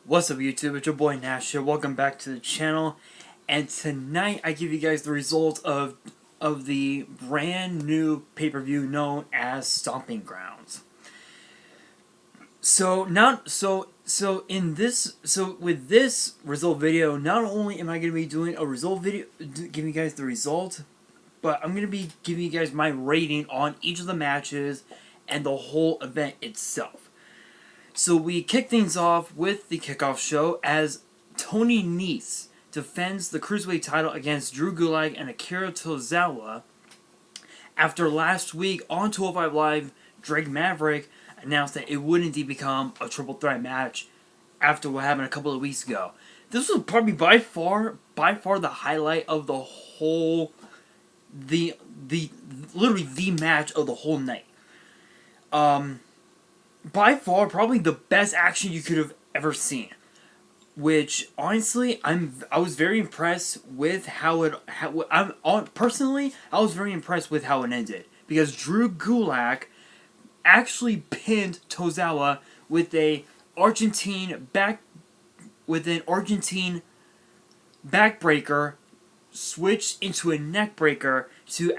What's up YouTube, it's your boy Nash here, welcome back to the channel, and tonight I give you guys the results of the brand new pay-per-view known as Stomping Grounds. With this result video, not only am I going to be doing a result video, giving you guys the results, but I'm going to be giving you guys my rating on each of the matches and the whole event itself. So we kick things off with the kickoff show as Tony Nese defends the Cruiserweight title against Drew Gulak and Akira Tozawa. After last week on 205 Live, Drake Maverick announced that it would indeed become a triple threat match after what happened a couple of weeks ago. This was probably by far the highlight of the whole, literally the match of the whole night. By far, probably the best action you could have ever seen. Which honestly, I was very impressed with how it. Personally, I was very impressed with how it ended because Drew Gulak actually pinned Tozawa with an Argentine backbreaker, switched into a neckbreaker to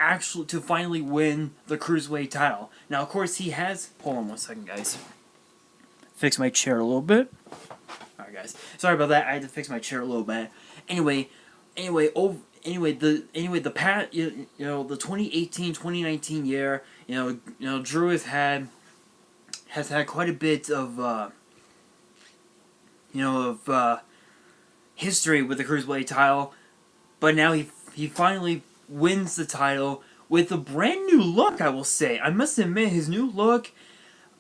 finally win the Cruiserweight title. Now, of course, he has. Hold on one second, guys. Fix my chair a little bit. All right, guys. Sorry about that. I had to fix my chair a little bit. Anyway, the 2018-2019 year, Drew has had quite a bit of history with the Cruiserweight title, but now he finally wins the title with a brand new look, I will say. I must admit, his new look,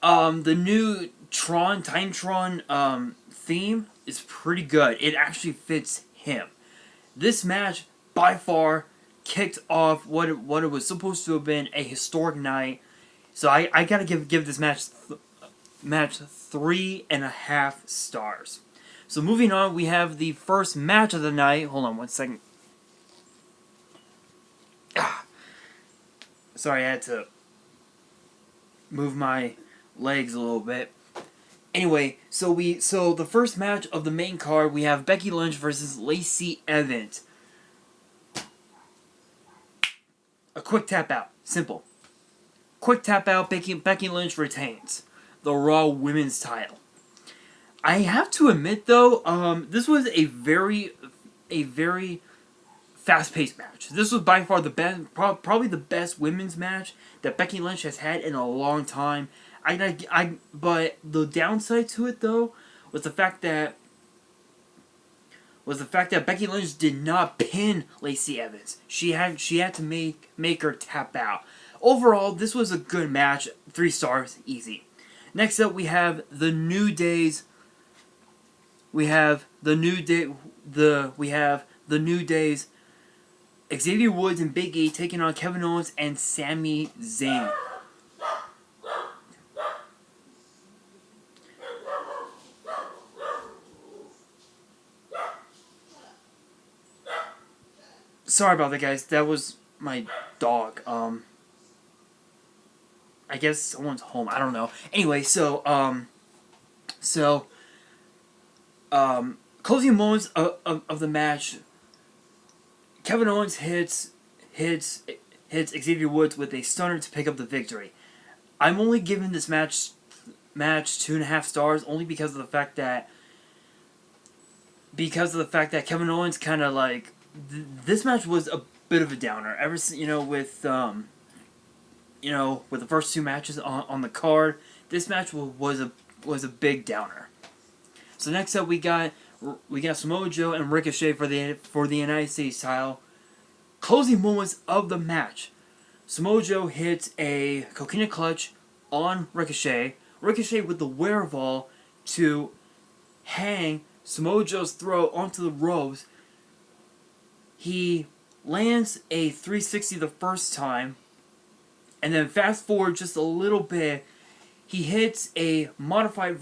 the new Titantron theme is pretty good. It actually fits him. This match, by far, kicked off what it was supposed to have been a historic night. So I gotta give this match 3.5 stars. So moving on, we have the first match of the night. Hold on one second. Sorry, I had to move my legs a little bit. Anyway, so the first match of the main card, we have Becky Lynch versus Lacey Evans. A quick tap out, simple. Quick tap out. Becky Lynch retains the Raw Women's title. I have to admit though, this was a very fast-paced match. This was by far the best, probably the best women's match that Becky Lynch has had in a long time. But the downside to it though was the fact that Becky Lynch did not pin Lacey Evans. She had to make her tap out. Overall, this was a good match. 3 stars, easy. Next up, we have the New Days. Xavier Woods and Big E taking on Kevin Owens and Sami Zayn. Sorry about that, guys. That was my dog. I guess someone's home. I don't know. Anyway, closing moments of the match. Kevin Owens hits Xavier Woods with a stunner to pick up the victory. I'm only giving this match 2.5 stars only because of the fact that Kevin Owens kind of like this match was a bit of a downer. Ever since with the first 2 matches on the card, this match was a big downer. So next up we got Samoa Joe and Ricochet for the United States title. Closing moments of the match. Samoa Joe hits a coquina clutch on Ricochet. Ricochet with the wherewithal to hang Samoa Joe's throat onto the ropes. He lands a 360 the first time, and then fast forward just a little bit, he hits a modified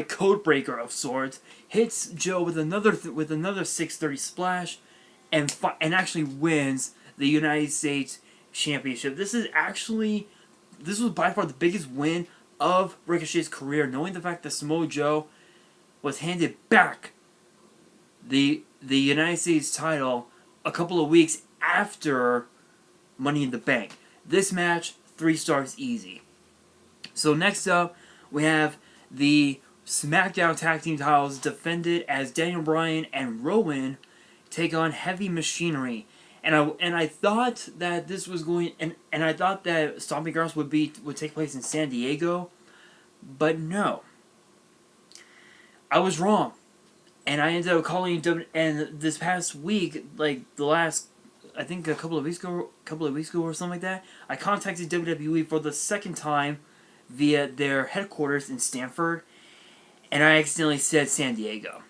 code breaker of sorts, hits Joe with another 630 splash, and actually wins the United States Championship. This was by far the biggest win of Ricochet's career, knowing the fact that Samoa Joe was handed back the United States title a couple of weeks after Money in the Bank. This match, 3 stars easy. So next up, we have the SmackDown Tag Team titles defended as Daniel Bryan and Rowan take on Heavy Machinery. And I thought that this was going and I thought that Stomping Grounds would take place in San Diego, but no. I was wrong. And I ended up calling and this past week, like the last, I think a couple of weeks ago or something like that, I contacted WWE for the second time via their headquarters in Stanford, and I accidentally said San Diego.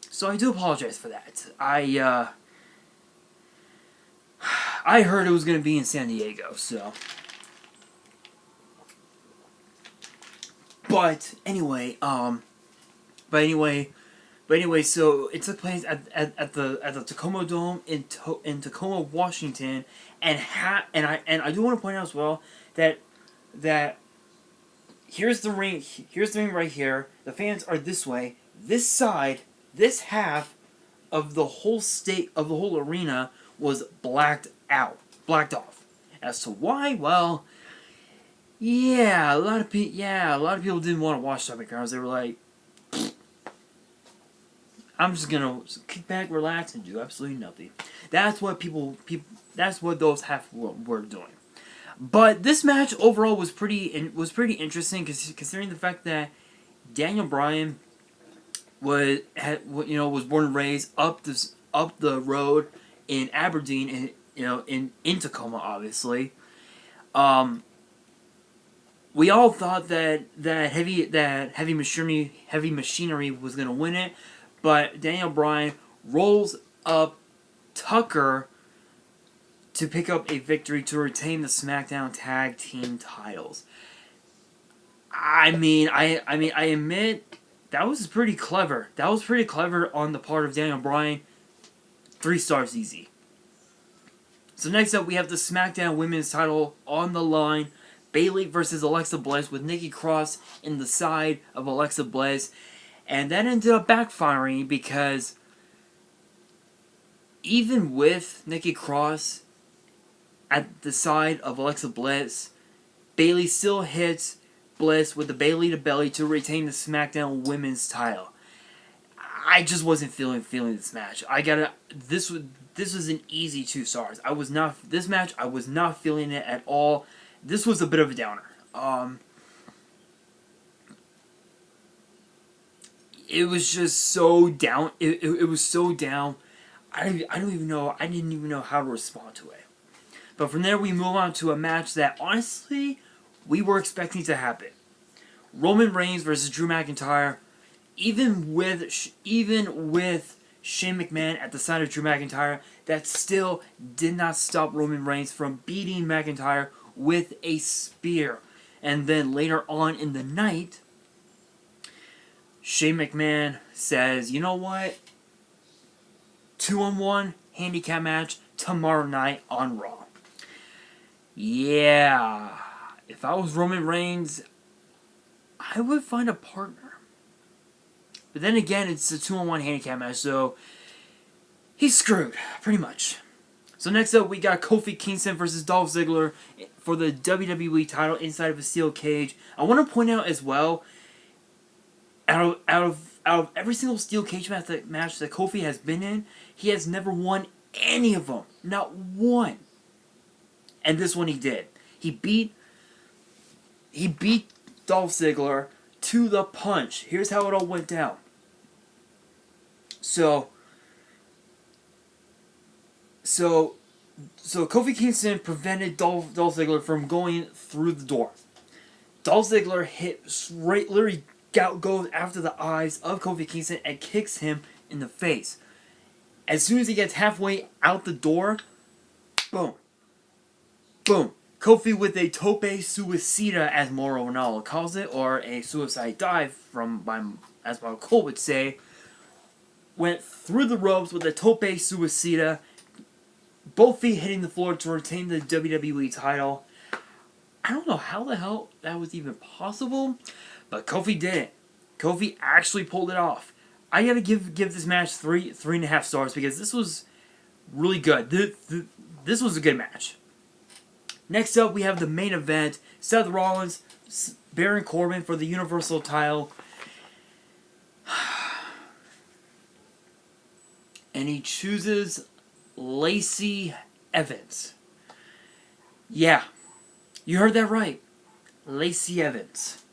So I do apologize for that. I heard it was going to be in San Diego, so. But anyway, so it took place at the Tacoma Dome in Tacoma, Washington, and I do want to point out as well that here's the ring right here. The fans are this way. This side, this half of the whole arena was blacked off. As to why, well, yeah, a lot of people didn't want to watch Stomping Grounds. They were like, I'm just gonna kick back, relax, and do absolutely nothing. That's what that's what those half were doing. But this match overall was pretty interesting, considering the fact that Daniel Bryan was born and raised up the road in Aberdeen, in Tacoma, obviously. We all thought that heavy machinery was gonna win it, but Daniel Bryan rolls up Tucker to pick up a victory to retain the SmackDown Tag Team titles. I admit that was pretty clever. That was pretty clever on the part of Daniel Bryan. 3 stars easy. So next up, we have the SmackDown Women's title on the line. Bayley versus Alexa Bliss, with Nikki Cross in the side of Alexa Bliss. And that ended up backfiring because even with Nikki Cross at the side of Alexa Bliss, Bayley still hits Bliss with the Bayley to belly to retain the SmackDown Women's title. I just wasn't feeling this match. This was an easy 2 stars. I was not feeling it at all. This was a bit of a downer. It was just so down. It was so down. I didn't even know how to respond to it. But from there, we move on to a match that honestly we were expecting to happen. Roman Reigns versus Drew McIntyre. Even with Shane McMahon at the side of Drew McIntyre, that still did not stop Roman Reigns from beating McIntyre with a spear. And then later on in the night, Shane McMahon says, you know what? 2-on-1 handicap match tomorrow night on Raw. Yeah. If I was Roman Reigns, I would find a partner. But then again, it's a 2-on-1 handicap match, so he's screwed, pretty much. So next up, we got Kofi Kingston versus Dolph Ziggler for the WWE title inside of a steel cage. I want to point out as well, out of every single steel cage match that Kofi has been in, he has never won any of them. Not one. And this one he did. He beat Dolph Ziggler to the punch. Here's how it all went down. So Kofi Kingston prevented Dolph Ziggler from going through the door. Dolph Ziggler literally goes after the eyes of Kofi Kingston and kicks him in the face. As soon as he gets halfway out the door, boom. Boom. Kofi with a tope suicida, as Mauro Ranallo calls it, or a suicide dive, as Michael Cole would say, went through the ropes with a tope suicida, both feet hitting the floor to retain the WWE title. I don't know how the hell that was even possible, but Kofi did it. Kofi actually pulled it off. I gotta give this match 3.5 stars because this was really good. This was a good match. Next up, we have the main event: Seth Rollins, Baron Corbin for the Universal title. And he chooses Lacey Evans. Yeah, you heard that right. Lacey Evans.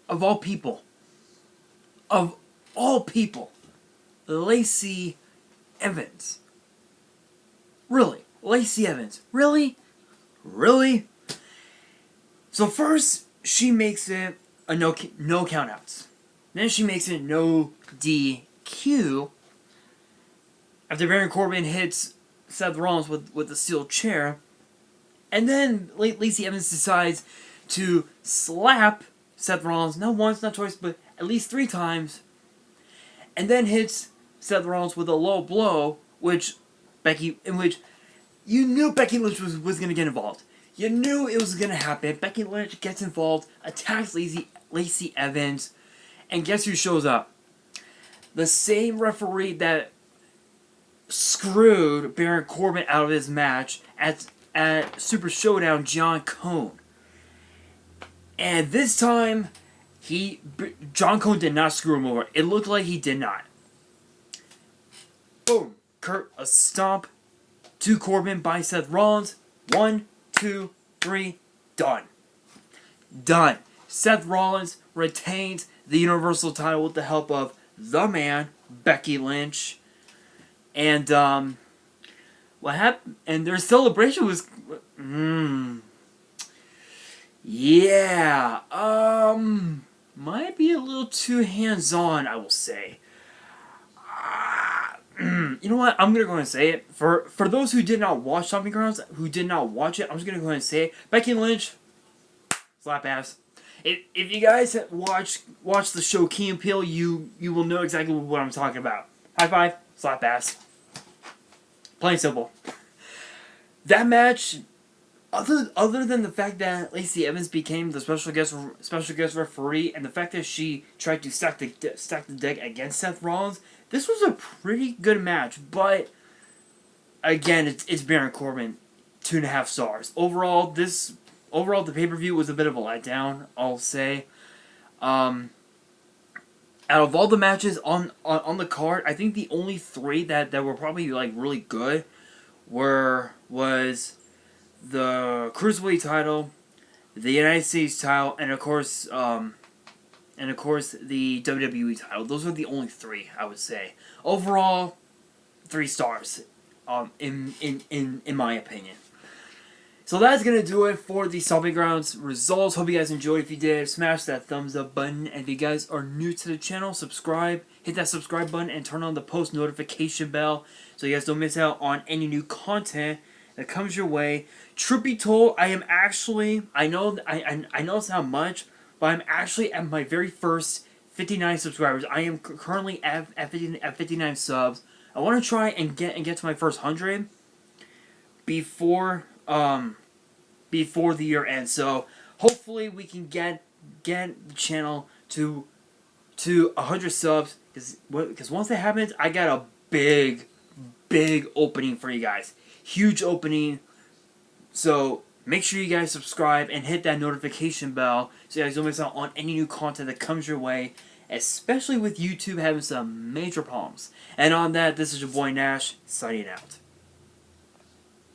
Of all people. Of all people. Lacey Evans. Really? Lacey Evans. Really? Really? So first, she makes it a no countouts. Then she makes it no DQ. After Baron Corbin hits Seth Rollins with the steel chair. And then Lacey Evans decides to slap Seth Rollins, not once, not twice, but at least 3 times. And then hits Seth Rollins with a low blow, in which you knew Becky Lynch was going to get involved. You knew it was going to happen. Becky Lynch gets involved, attacks Lacey Evans, and guess who shows up? The same referee that screwed Baron Corbin out of his match at Super ShowDown, John Cone. And this time, John Cone did not screw him over. It looked like he did not. Boom. A stomp to Corbin by Seth Rollins. 1, 2, 3, done. Done. Seth Rollins retains the Universal title with the help of the man, Becky Lynch. And, what happened? And their celebration was, yeah, might be a little too hands-on, I will say. You know what? I'm gonna go ahead and say it. For those who did not watch Stomping Grounds, who did not watch it, I'm just gonna go ahead and say it. Becky Lynch, slap ass. If you guys watch the show Key and Peele, you will know exactly what I'm talking about. High five, slap ass. Plain and simple. That match, other than the fact that Lacey Evans became the special guest referee, and the fact that she tried to stack the deck against Seth Rollins, this was a pretty good match. But again, it's Baron Corbin, 2.5 stars. Overall, the pay-per-view was a bit of a letdown, I'll say. Out of all the matches on the card, I think the only 3 that were probably like really good was the Cruiserweight title, the United States title, and of course the WWE title. Those are the only 3 I would say. Overall, 3 stars. In my opinion. So that's going to do it for the Stomping Grounds results. Hope you guys enjoyed. If you did, smash that thumbs up button. And if you guys are new to the channel, subscribe. Hit that subscribe button and turn on the post notification bell so you guys don't miss out on any new content that comes your way. Truth be told, I am actually, I know it's not much, but I'm actually at my very first 59 subscribers. I am currently at 59 subs. I want to try and get to my first 100 before the year ends. So hopefully we can get the channel to 100 subs, because once that happens, I got a big opening for you guys. Huge opening. So make sure you guys subscribe and hit that notification bell so you guys don't miss out on any new content that comes your way, especially with YouTube having some major problems. And on that, this is your boy Nash, signing out.